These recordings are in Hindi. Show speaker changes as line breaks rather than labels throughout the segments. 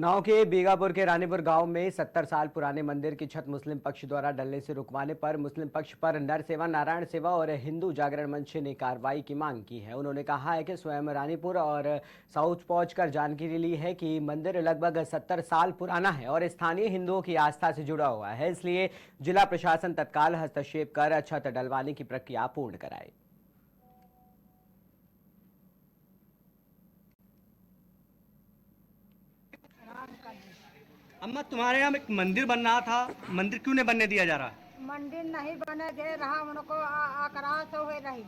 उन्नाव के बीगापुर के रानीपुर गांव में 70 साल पुराने मंदिर की छत मुस्लिम पक्ष द्वारा डलने से रुकवाने पर मुस्लिम पक्ष पर नर सेवा, नारायण सेवा और हिंदू जागरण मंच ने कार्रवाई की मांग की है। उन्होंने कहा है कि स्वयं रानीपुर और साउथ पहुंचकर जानकारी ली है कि मंदिर लगभग 70 साल पुराना है और स्थानीय हिंदुओं की आस्था से जुड़ा हुआ है, इसलिए जिला प्रशासन तत्काल हस्तक्षेप कर छत डलवाने की प्रक्रिया पूर्ण कराए।
अम्मा, तुम्हारे यहाँ एक मंदिर बन रहा था, मंदिर क्यों नहीं बनने दिया जा रहा?
मंदिर नहीं बने दे रहा, उनको आक्राश हो रही,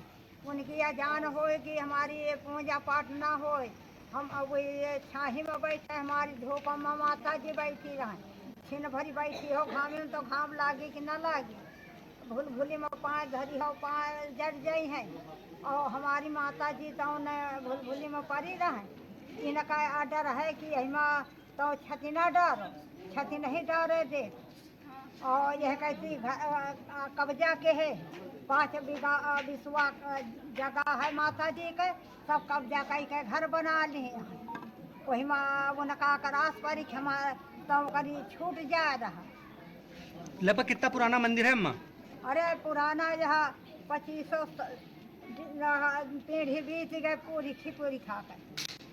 उनकी अजान होए कि हमारी ये पूजा पाठ ना होए। हम अब ये छाही में बैठे, हमारी धूप में माता जी बैठी रहे, छिन भरी बैठी हो घाम में, तो घाम लागी कि ना लागी, भूल भूली में पाँव धरी हो, पाँव जड़ गई हैं और हमारी माता जी तो भूल भूली में पड़ी रहे। इनका आर्डर है कि हम तो छती ना डारो, छती नहीं डारे दे। और यह कैसी कब्जा के है, 5 बीघा बिस्वा जगह है माता जी के, सब कब्जा करके घर बना लिए हैं। वही में उनका करास पर क्षमा तो करी छूट जा रहा।
लगभग कितना पुराना मंदिर है अम्मा?
अरे पुराना यहाँ 2500 पीढ़ी बीत गए, पूरी खिपूरी खाकर।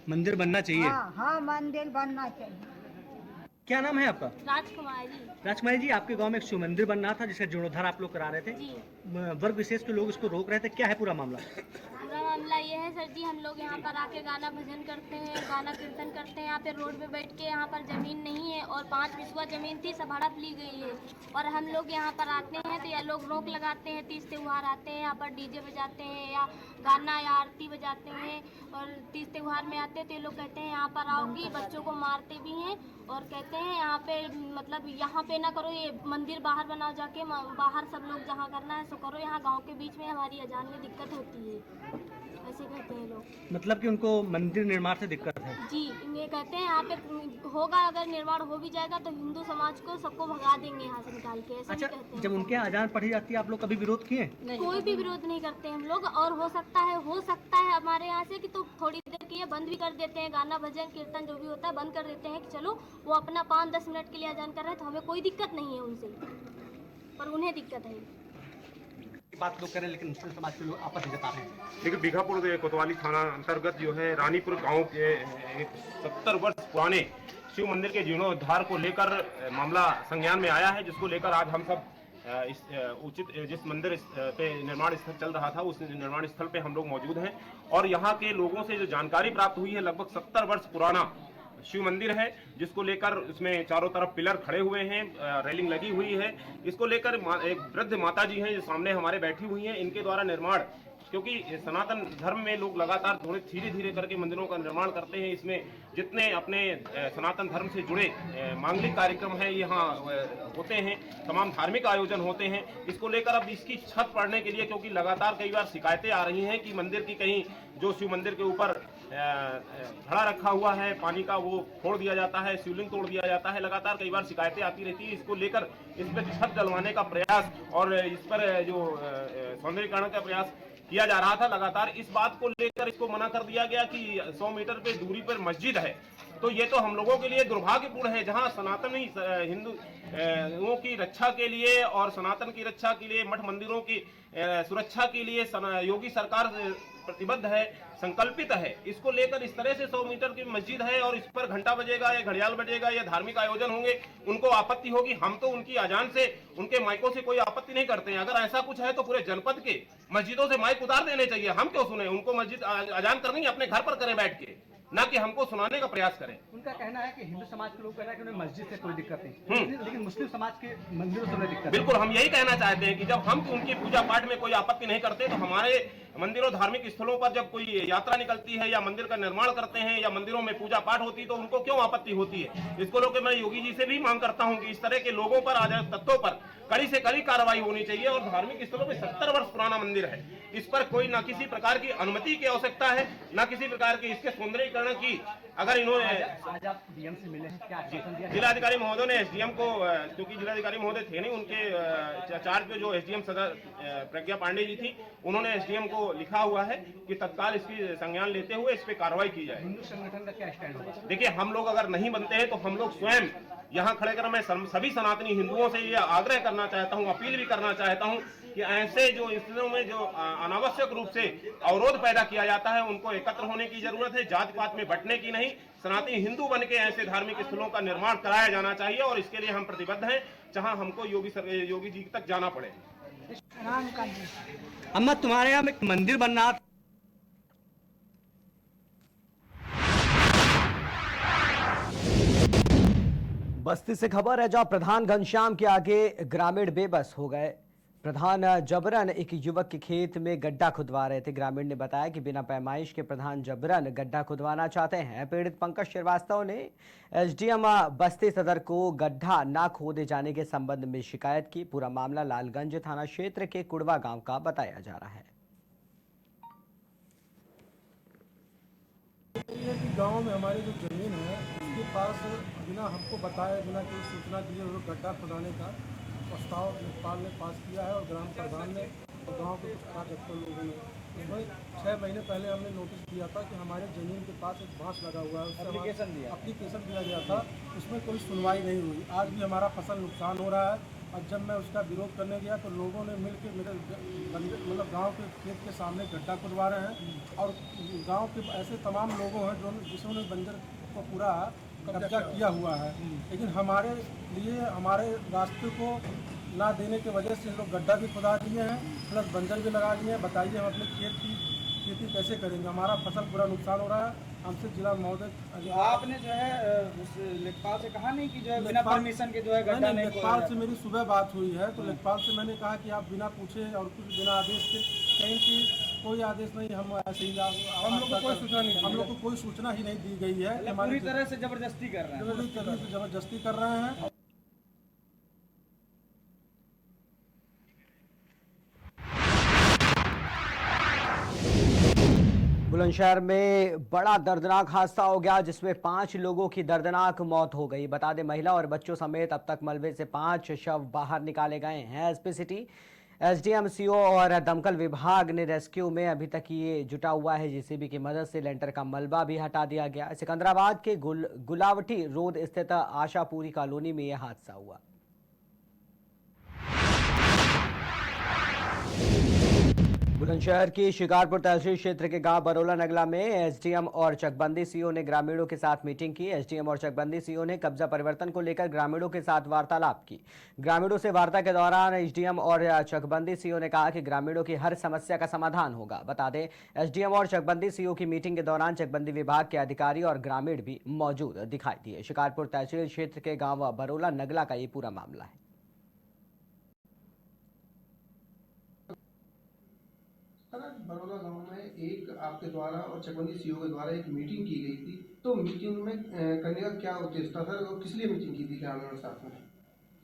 मंदिर बनना चाहिए।
हाँ, मंदिर बनना चाहिए।
क्या नाम है आपका?
राजकुमारी।
राजकुमारी जी, आपके गांव में एक शिव मंदिर बन रहा था जिसका जीर्णोद्धार आप लोग करा रहे थे
जी।
वर्ग विशेष के लोग इसको रोक रहे थे, क्या है पूरा मामला?
पूरा मामला ये है सर जी, हम लोग यहाँ पर आके गाना भजन करते हैं, गाना कीर्तन करते हैं। यहाँ पे रोड पे बैठ के, यहाँ पर जमीन नहीं है और 5 बिस्वा जमीन थी, सब हड़प ली गई है। और हम लोग यहाँ पर आते हैं तो ये लोग रोक लगाते हैं, 30 त्योहार आते हैं, यहाँ पर डीजे बजाते हैं या गाना या आरती बजाते हैं। और 30 त्योहार में आते हैं तो ये लोग कहते हैं यहाँ पर आओगी, बच्चों को मारते भी हैं और कहते हैं यहाँ पे मतलब यहाँ पे ना करो, ये मंदिर बाहर बनाओ, जाके बाहर सब लोग जहाँ करना है सो करो, यहाँ गांव के बीच में हमारी अजान में दिक्कत होती है, ऐसे कहते हैं लोग।
मतलब कि उनको मंदिर निर्माण से दिक्कत है? जी,
ये कहते हैं यहाँ पे होगा, अगर निर्माण हो भी जाएगा तो हिंदू समाज को सबको भगा देंगे यहाँ से निकाल के, ऐसे
अच्छा,
कहते हैं।
जब उनके अजान पढ़ी जाती है आप लोग कभी विरोध किए?
कोई भी विरोध नहीं करते हम लोग। और हो सकता है हमारे यहाँ से कि तो थोड़ी देर के लिए बंद भी कर देते हैं, गाना भजन कीर्तन जो भी होता है बंद कर देते हैं कि चलो वो अपना 5-10 मिनट के लिए अजान कर रहे हैं, तो हमें कोई दिक्कत नहीं है उनसे, पर उन्हें दिक्कत है।
बात लोग करें लेकिन मुस्लिम समाज के लोग आपस में जता रहे हैं।
देखिए, बीघापुर कोतवाली थाना अंतर्गत जो है रानीपुर गांव के 70 वर्ष पुराने शिव मंदिर के जीर्णोद्धार को लेकर मामला संज्ञान में आया है, जिसको लेकर आज हम सब जिस मंदिर पे निर्माण स्थल चल रहा था उस निर्माण स्थल पे हम लोग मौजूद हैं। और यहाँ के लोगों से जो जानकारी प्राप्त हुई है, लगभग 70 वर्ष पुराना शिव मंदिर है, जिसको लेकर उसमें चारों तरफ पिलर खड़े हुए हैं, रेलिंग लगी हुई है। इसको लेकर एक वृद्ध माता जी हैं जो सामने हमारे बैठी हुई हैं, इनके द्वारा निर्माण, क्योंकि सनातन धर्म में लोग लगातार थोड़े धीरे धीरे करके मंदिरों का निर्माण करते हैं। इसमें जितने अपने सनातन धर्म से जुड़े मांगलिक कार्यक्रम हैं यहाँ होते हैं, तमाम धार्मिक आयोजन होते हैं। इसको लेकर अब इसकी छत पड़ने के लिए, क्योंकि लगातार कई बार शिकायतें आ रही हैं कि मंदिर की कहीं जो शिव मंदिर के ऊपर घड़ा रखा हुआ है पानी का वो फोड़ दिया जाता है, शिवलिंग तोड़ दिया जाता है, लगातार कई बार शिकायतें आती रहती है। इसको लेकर इस पर छत डलवाने का प्रयास और इस पर जो सौंदर्यीकरण का प्रयास किया जा रहा था, लगातार इस बात को लेकर इसको मना कर दिया गया कि 100 मीटर पे दूरी पर मस्जिद है। तो ये तो हम लोगों के लिए दुर्भाग्यपूर्ण है, जहां सनातनी हिंदुओं की रक्षा के लिए और सनातन की रक्षा के लिए, मठ मंदिरों की सुरक्षा के लिए योगी सरकार प्रतिबद्ध है, संकल्पित है। इसको लेकर इस तरह से 100 मीटर की मस्जिद है और इस पर घंटा बजेगा या घड़ियाल बजेगा या धार्मिक आयोजन होंगे, उनको आपत्ति होगी। हम तो उनकी अजान से, उनके माइकों से कोई आपत्ति नहीं करते हैं। अगर ऐसा कुछ है तो पूरे जनपद के मस्जिदों से माइक उतार देने चाहिए, हम क्यों सुने? उनको मस्जिद अजान करनी अपने घर पर करें बैठ के, ना कि हमको सुनाने का प्रयास करें।
उनका कहना है कि हिंदू समाज के लोग कह रहे हैं कि उन्हें मस्जिद से कोई दिक्कत नहीं, लेकिन मुस्लिम समाज के मंदिरों से दिक्कत।
बिल्कुल, हम यही कहना चाहते हैं कि जब हम उनकी पूजा पाठ में कोई आपत्ति नहीं करते, तो हमारे मंदिरों धार्मिक स्थलों पर जब कोई यात्रा निकलती है या मंदिर का निर्माण करते हैं या मंदिरों में पूजा पाठ होती है, तो उनको क्यों आपत्ति होती है? इसको लेकर मैं योगी जी से भी मांग करता हूं कि इस तरह के लोगों पर, तत्वों पर कड़ी से कड़ी कार्रवाई होनी चाहिए। और धार्मिक स्थलों में 70 वर्ष पुराना मंदिर है, इस पर कोई ना किसी प्रकार की अनुमति की आवश्यकता है, ना किसी प्रकार की इसके सौंदर्यीकरण की। अगर इन्होंने
आज आप डीएम से मिले हैं, क्या आश्वासन दिया?
जिलाधिकारी महोदय ने एसडीएम को, क्योंकि जिलाधिकारी महोदय थे नहीं, उनके चार्ज पे जो एसडीएम सदर प्रज्ञा पांडे जी थी, उन्होंने एसडीएम को लिखा हुआ है कि तत्काल इसकी संज्ञान लेते हुए इस पे कार्रवाई की जाए।
हिंदू संगठन का क्या स्टैंड होगा?
देखिए, हम लोग अगर नहीं बनते हैं तो हम लोग स्वयं यहाँ खड़े कर, मैं सभी सनातनी हिंदुओं से ये आग्रह करना चाहता हूँ, अपील भी करना चाहता हूँ कि ऐसे जो स्थितियों में जो अनावश्यक रूप से अवरोध पैदा किया जाता है, उनको एकत्र होने की जरूरत है, जात पात में बंटने की नहीं। सनातनी हिंदू बन के ऐसे धार्मिक स्थलों का निर्माण कराया जाना चाहिए और इसके लिए हम प्रतिबद्ध हैं, जहां हमको योगी जी तक जाना पड़े।
अम्मा, तुम्हारे यहाँ एक मंदिर बन रहा था,
बस्ती से खबर है जहां प्रधान घनश्याम के आगे ग्रामीण बेबस हो गए। प्रधान जबरन एक युवक के खेत में गड्ढा खुदवा रहे थे। ग्रामीण ने बताया कि बिना पैमाइश के प्रधान जबरन गड्ढा खुदवाना चाहते हैं। पीड़ित पंकज श्रीवास्तव ने एसडीएम बस्ती सदर को गड्ढा ना खोदे जाने के संबंध में शिकायत की। पूरा मामला लालगंज थाना क्षेत्र के कुड़वा गांव का बताया जा रहा है।
गांव में हमारी जो जमीन है उसके पास बिना हमको बताए, बिना कोई सूचना दिए हुए गड्ढा खुदाने का प्रस्ताव लेखपाल ने पास किया है और ग्राम प्रधान ने और गांव के कुछ कार्यकर्ता लोगों ने। इसमें 6 महीने पहले हमने नोटिस दिया था कि हमारे ज़मीन के पास एक बांस लगा हुआ है, उससे एप्लीकेशन दिया गया था, उसमें कोई सुनवाई नहीं हुई। आज भी हमारा फसल नुकसान हो रहा है और जब मैं उसका विरोध करने गया तो लोगों ने मिल के मेरे मतलब गाँव के खेत के सामने गड्ढा खुदवा रहे हैं और गाँव के ऐसे तमाम लोगों हैं जो जिन्होंने बंजर को पूरा कब्जा किया हुआ है। लेकिन हमारे लिए हमारे रास्ते को ना देने की वजह से लोग गड्ढा भी खुदा दिए हैं, प्लस बंजर भी लगा दिए हैं। बताइए हम अपने खेत की खेती कैसे करेंगे? हमारा फसल पूरा नुकसान हो रहा है। हमसे जिला महोदय,
आपने जो है लेखपाल से कहा नहीं कि जो है बिना परमिशन के जो है गड्ढा नहीं?
लेखपाल से मेरी सुबह बात हुई है तो लेखपाल से मैंने कहा कि आप बिना पूछे और कुछ बिना आदेश के, कहीं की कोई आदेश नहीं, हम ऐसे ही
हम लोग को कोई सूचना नहीं,
हम लोग को कोई सूचना ही नहीं दी गई है।
पूरी तरह से जबरदस्ती कर रहे हैं,
पूरी तरह से जबरदस्ती कर रहे हैं।
बुलंदशहर में बड़ा दर्दनाक हादसा हो गया जिसमें 5 लोगों की दर्दनाक मौत हो गई। बता दें, महिला और बच्चों समेत अब तक मलबे से 5 शव बाहर निकाले गए हैं। एसपी सिटी, एसडीएम, सीओ और दमकल विभाग ने रेस्क्यू में अभी तक ये जुटा हुआ है। जेसीबी की मदद से लेंटर का मलबा भी हटा दिया गया। सिकंदराबाद के गुलावटी रोड स्थित आशापुरी कॉलोनी में यह हादसा हुआ। बुलंदशहर की शिकारपुर तहसील क्षेत्र के गांव बरोला नगला में एसडीएम और चकबंदी सीओ ने ग्रामीणों के साथ मीटिंग की। एसडीएम और चकबंदी सीओ ने कब्जा परिवर्तन को लेकर ग्रामीणों के साथ वार्तालाप की। ग्रामीणों से वार्ता के दौरान एसडीएम और चकबंदी सीओ ने कहा कि ग्रामीणों की हर समस्या का समाधान होगा। बता दें, एसडीएम और चकबंदी सीओ की मीटिंग के दौरान चकबंदी विभाग के अधिकारी और ग्रामीण भी मौजूद दिखाई दिए। शिकारपुर तहसील क्षेत्र के गाँव बरोला नगला का ये पूरा मामला है।
बरोला गांव में एक आपके द्वारा और चकबंदी सीओ के द्वारा एक मीटिंग की गई थी, तो मीटिंग में करने का क्या उद्देश्य था सर और किस लिए मीटिंग की थी ग्रामीणों के साथ में?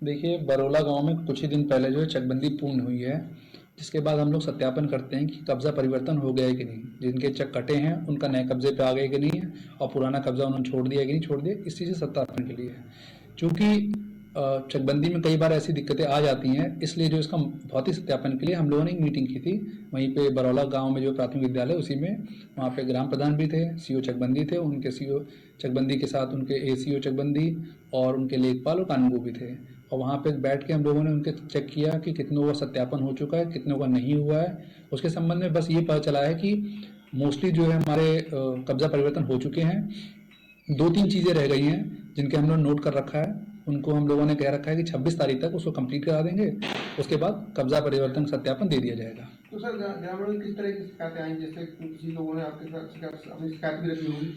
देखिए, बरोला गांव में कुछ ही दिन पहले जो है चकबंदी पूर्ण हुई है, जिसके बाद हम लोग सत्यापन करते हैं कि कब्जा परिवर्तन हो गया है कि नहीं। जिनके चक कटे हैं उनका नए कब्जे पे आ गए कि नहीं है और पुराना कब्जा उन्होंने छोड़ दिया कि नहीं छोड़ दिया, इस चीज़ से सत्यापन के लिए है। चूँकि चकबंदी में कई बार ऐसी दिक्कतें आ जाती हैं, इसलिए जो इसका भौतिक सत्यापन के लिए हम लोगों ने एक मीटिंग की थी। वहीं पे बरौला गांव में जो प्राथमिक विद्यालय उसी में, वहाँ पे ग्राम प्रधान भी थे, सीओ चकबंदी थे, उनके सीओ चकबंदी के साथ उनके एसीओ चकबंदी और उनके लेखपाल और कानूनगो भी थे। और वहाँ पे बैठ के हम लोगों ने उनके चेक किया कि कितनों का सत्यापन हो चुका है, कितनों का नहीं हुआ है। उसके संबंध में बस ये पता चला है कि मोस्टली जो है हमारे कब्जा परिवर्तन हो चुके हैं। 2-3 चीज़ें रह गई हैं जिनके हम लोग नोट कर रखा है, उनको हम लोगों ने कह रखा है कि 26 तारीख तक उसको कंप्लीट करा देंगे। उसके बाद कब्जा परिवर्तन सत्यापन दे दिया जाएगा।
तो सर ग्रामीणों किस तरह की शिकायतें आई, जैसे किसी लोगों ने आपके साथ अपनी शिकायत भी रखी होगी,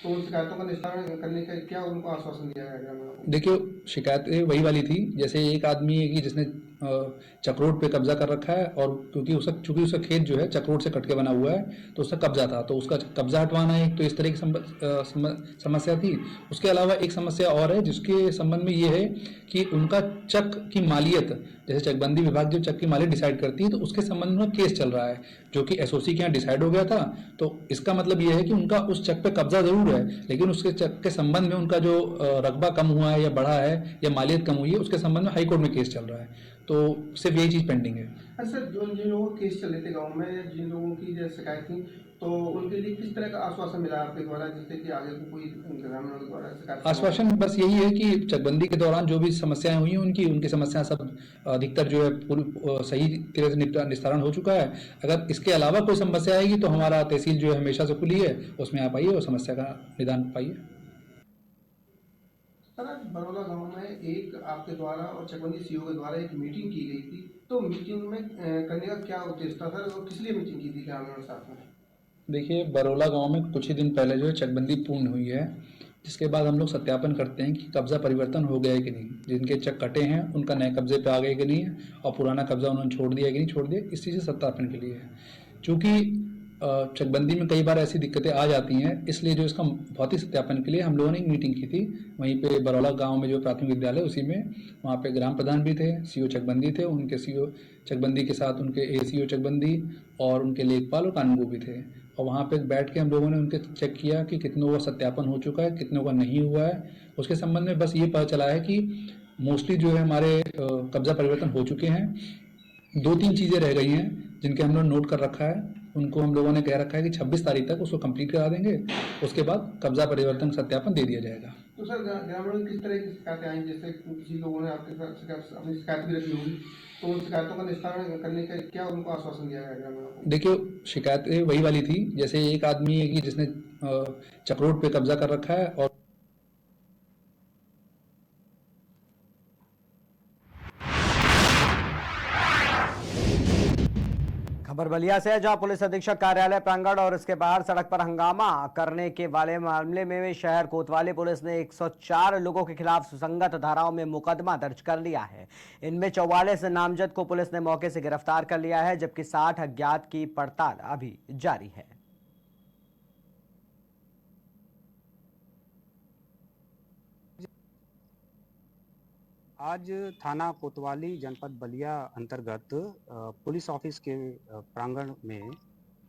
तो उन शिकायतों का निस्तारण करने का क्या उनको आश्वासन दिया गया ग्रामीणों को?
देखिए, शिकायतें वही वाली थी, जैसे एक आदमी है कि जिसने चक्रोड पे कब्जा कर रखा है और क्योंकि उसका खेत जो है चक्रोड से कट के बना हुआ है तो उसका कब्जा था, तो उसका कब्जा हटवाना है। तो इस तरह की समस्या थी। उसके अलावा एक समस्या और है जिसके संबंध में ये है कि उनका चक की मालियत जैसे चकबंदी विभाग जो चक की मालिक डिसाइड करती है, तो उसके संबंध में केस चल रहा है जो कि एसओसी के यहाँ डिसाइड हो गया था। तो इसका मतलब ये है कि उनका उस चक पे कब्जा जरूर है, लेकिन उसके चक के संबंध में उनका जो रकबा कम हुआ है या बढ़ा है या मालियत कम हुई है, उसके संबंध में हाई कोर्ट में केस चल रहा है। तो सिर्फ यही चीज़ पेंडिंग है।
सर, जिन लोगों के केस चल रहे थे गाँव में, जिन लोगों की जो शिकायत थी, तो उनके लिए किस तरह का आश्वासन मिला आपके द्वारा, जिससे कि आगे को कोई ग्रामीणों के द्वारा शिकायत?
आश्वासन बस यही है कि चकबंदी के दौरान जो भी समस्याएं हुई हैं उनकी समस्याएं सब अधिकतर जो है पूरी सही तरह से निस्तारण हो चुका है। अगर इसके अलावा कोई समस्या आएगी तो हमारा तहसील जो है हमेशा से खुली है, उसमें आप आइए और समस्या का निदान पाइए।
सर, आज बरौला गांव में एक आपके द्वारा और चकबंदी सीओ के द्वारा एक मीटिंग की गई थी, तो मीटिंग में करने का क्या उद्देश्य था सर, और किस लिए मीटिंग की थी ग्रामीणों के साथ में?
देखिए, बरौला गांव में कुछ ही दिन पहले जो है चकबंदी पूर्ण हुई है, जिसके बाद हम लोग सत्यापन करते हैं कि कब्जा परिवर्तन हो गया है कि नहीं, जिनके चक कटे हैं उनका नए कब्जे पे आ गए कि नहीं है, और पुराना कब्जा उन्होंने छोड़ दिया कि नहीं छोड़ दिया, इस चीज़ से सत्यापन के लिए है। चूँकि चकबंदी में कई बार ऐसी दिक्कतें आ जाती हैं, इसलिए जो इसका भौतिक सत्यापन के लिए हम लोगों ने एक मीटिंग की थी। वहीं पे बरौला गांव में जो प्राथमिक विद्यालय उसी में, वहाँ पे ग्राम प्रधान भी थे, सीओ चकबंदी थे, उनके सीओ चकबंदी के साथ उनके एसीओ चकबंदी और उनके लेखपाल और कानूनगो भी थे। और वहाँ पे बैठ के हम लोगों ने उनके चेक किया कि कितनों का सत्यापन हो चुका है, कितनों का नहीं हुआ है। उसके संबंध में बस ये पता चला है कि मोस्टली जो है हमारे कब्जा परिवर्तन हो चुके हैं। 2-3 चीज़ें रह गई हैं जिनके हम लोग नोट कर रखा है, उनको हम लोगों ने कह रखा है कि 26 तारीख तक उसको कंप्लीट करा देंगे, उसके बाद कब्जा परिवर्तन सत्यापन दे दिया जाएगा।
तो सर, ग्रामीणों की किस तरह की शिकायतें आई, जैसे किसी लोगों ने आपके साथ अपनी शिकायत भी रखी होगी, तो उन शिकायतों का निस्तारण करने का क्या उनको आश्वासन दिया गया ग्रामीणों को?
देखिए, शिकायतें वही वाली थी, जैसे एक आदमी है कि जिसने चकरोट पे कब्जा कर रखा है। और
खबर बलिया से है, जहां पुलिस अधीक्षक कार्यालय प्रांगण और इसके बाहर सड़क पर हंगामा करने के वाले मामले में शहर कोतवाली पुलिस ने 104 लोगों के खिलाफ सुसंगत धाराओं में मुकदमा दर्ज कर लिया है। इनमें 44 नामजद को पुलिस ने मौके से गिरफ्तार कर लिया है, जबकि 60 अज्ञात की पड़ताल अभी जारी है।
आज थाना कोतवाली जनपद बलिया अंतर्गत पुलिस ऑफिस के प्रांगण में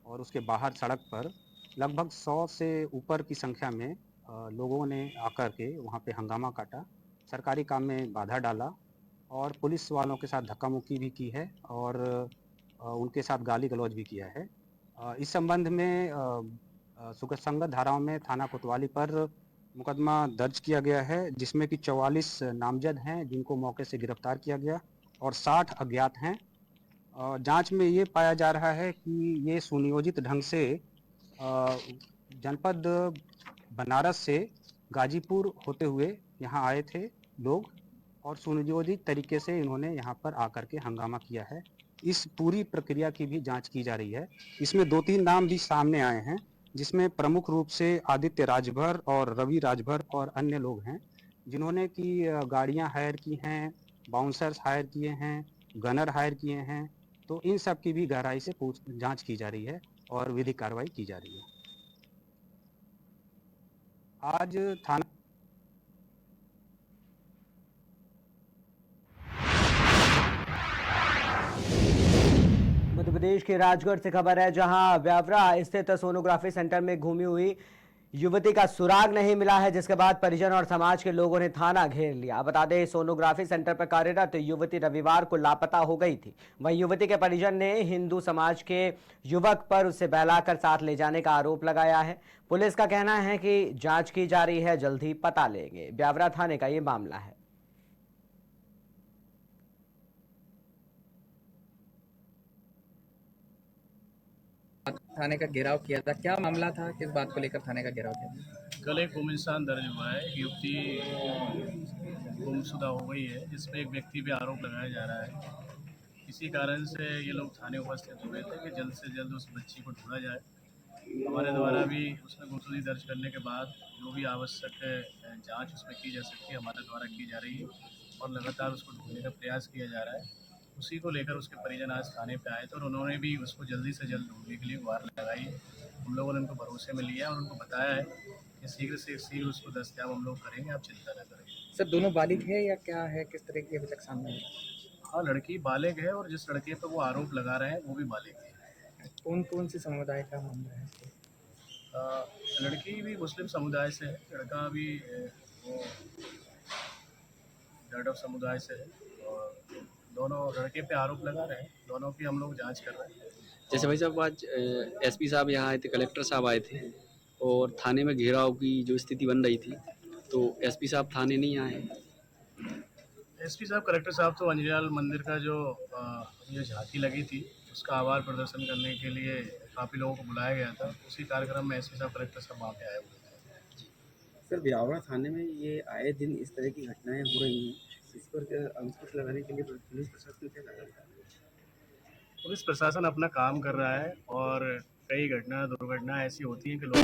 और उसके बाहर सड़क पर लगभग 100 से ऊपर की संख्या में लोगों ने आकर के वहां पे हंगामा काटा, सरकारी काम में बाधा डाला और पुलिस वालों के साथ धक्का मुक्की भी की है और उनके साथ गाली गलौज भी किया है। इस संबंध में सुसंगत धाराओं में थाना कोतवाली पर मुकदमा दर्ज किया गया है, जिसमें कि 44 नामजद हैं जिनको मौके से गिरफ्तार किया गया और 60 अज्ञात हैं। जांच में ये पाया जा रहा है कि ये सुनियोजित ढंग से जनपद बनारस से गाजीपुर होते हुए यहाँ आए थे लोग और सुनियोजित तरीके से इन्होंने यहाँ पर आकर के हंगामा किया है। इस पूरी प्रक्रिया की भी जांच की जा रही है। इसमें 2-3 नाम भी सामने आए हैं, जिसमें प्रमुख रूप से आदित्य राजभर और रवि राजभर और अन्य लोग हैं, जिन्होंने की गाड़ियां हायर की हैं, बाउंसर्स हायर किए हैं, गनर हायर किए हैं। तो इन सब की भी गहराई से जांच की जा रही है और विधिक कार्रवाई की जा रही है। आज थाना
मध्य प्रदेश के राजगढ़ से खबर है, जहां ब्यावरा स्थित सोनोग्राफी सेंटर में घूमी हुई युवती का सुराग नहीं मिला है, जिसके बाद परिजन और समाज के लोगों ने थाना घेर लिया। बता दें, सोनोग्राफी सेंटर पर कार्यरत युवती रविवार को लापता हो गई थी। वहीं युवती के परिजन ने हिंदू समाज के युवक पर उसे बहलाकर साथ ले जाने का आरोप लगाया है। पुलिस का कहना है कि जांच की जा रही है, जल्द ही पता लेंगे। ब्यावरा थाने का ये मामला है।
थाने का घेराव किया था, क्या मामला था, किस बात को लेकर थाने का घेराव किया था?
कल एक गुमनिशान दर्ज हुआ है, युवती गुमशुदा हो गई है, जिसमें एक व्यक्ति पे आरोप लगाया जा रहा है। इसी कारण से ये लोग थाने उपस्थित हुए थे कि जल्द से जल्द उस बच्ची को ढूंढा जाए। हमारे द्वारा भी उसमें गुमशुदगी दर्ज करने के बाद जो भी आवश्यक जाँच उसमें की जा सकती है हमारे द्वारा की जा रही है और लगातार उसको ढूंढने का प्रयास किया जा रहा है। उसी को लेकर उसके परिजन आज थाने पे आए थे और उन्होंने भी उसको जल्दी से जल्द ढूंढने के लिए गुहार लगाई है। हम लोगों ने उनको भरोसे में लिया और उनको बताया है कि शीघ्र से शीघ्र उसको दस्तयाब हम लोग करेंगे, आप चिंता न करें।
सर, दोनों बालिग है या क्या है, किस तरह की अभी तक सामने है?
हाँ, लड़की बालिग है और जिस लड़के पर वो आरोप लगा रहे हैं वो भी बालिग है।
कौन कौन से समुदाय का मामला है?
लड़की भी मुस्लिम समुदाय से है, लड़का भी वो जाटव समुदाय से है और दोनों लड़के पे आरोप लगा रहे हैं, दोनों की हम लोग जांच कर रहे हैं।
जैसे भाई साहब आज एसपी साहब यहाँ आए थे, कलेक्टर साहब आए थे और थाने में घेराव की जो स्थिति बन रही थी, तो एसपी साहब थाने नहीं आए।
एसपी साहब, कलेक्टर साहब तो अंजलियाल मंदिर का जो ये झांकी लगी थी उसका आभार प्रदर्शन करने के लिए काफ़ी लोगों को बुलाया गया था। उसी कार्यक्रम में एसपी साहब, कलेक्टर साहब वहाँ पे आए हुए थे।
सर, ब्यावरा थाने में ये आए दिन इस तरह की घटनाएं हो रही हैं, इस पर क्या अंकुश लगाने के लिए पुलिस प्रशासन क्या कर रहा है?
पुलिस प्रशासन अपना काम कर रहा है और कई दुर्घटना ऐसी होती हैं कि लोग